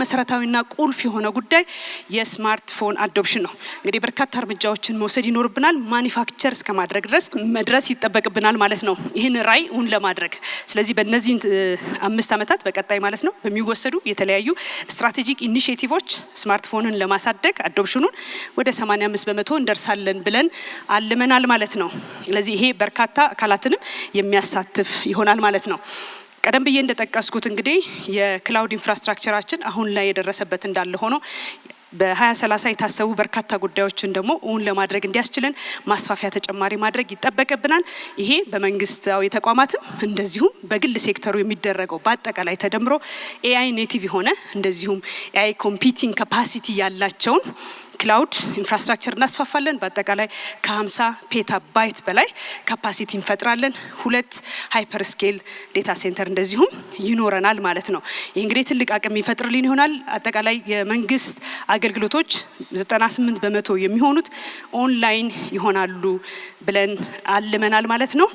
መሰረታዊና ቁልፍ የሆነ ጉዳይ የስማርትፎን አዶፕሽን ነው። እንግዲህ በርካታ እርምጃዎችን መውሰድ ይኖርብናል። ማኒፋክቸር እስከ ማድረግ ድረስ መድረስ ይጠበቅብናል ማለት ነው ይህን ራዕይ እውን ለማድረግ። ስለዚህ በእነዚህ 5 ዓመታት በቀጣይ ማለት ነው በሚወሰዱ የተለያዩ ስትራቴጂክ ኢኒሼቲቮች ስማርትፎንን ለማሳደግ አዶፕሽኑን ወደ 85% እንደርሳለን ብለን አልመናል ማለት ነው። ስለዚህ ይሄ በርካታ አካላትንም የሚያሳትፍ ይሆናል ማለት ነው። ቀደም ብዬ እንደጠቀስኩት እንግዲህ የክላውድ ኢንፍራስትራክቸራችን አሁን ላይ የደረሰበት እንዳለ ሆኖ በ2030 የታሰቡ በርካታ ጉዳዮችን ደግሞ እውን ለማድረግ እንዲያስችለን ማስፋፊያ ተጨማሪ ማድረግ ይጠበቅብናል። ይሄ በመንግስታዊ ተቋማትም እንደዚሁም በግል ሴክተሩ የሚደረገው በአጠቃላይ ተደምሮ ኤአይ ኔቲቭ የሆነ እንደዚሁም ኤአይ ኮምፒቲንግ ካፓሲቲ ያላቸውን ክላውድ ኢንፍራስትራክቸር እናስፋፋለን። በአጠቃላይ ከ50 ፔታባይት በላይ ካፓሲቲ እንፈጥራለን። 2 ሃይፐር ስኬል ዴታ ሴንተር እንደዚሁም ይኖረናል ማለት ነው። ይህ እንግዲህ ትልቅ አቅም ይፈጥርልን ይሆናል። አጠቃላይ የመንግስት አገልግሎቶች 98% የሚሆኑት ኦንላይን ይሆናሉ ብለን አልመናል ማለት ነው።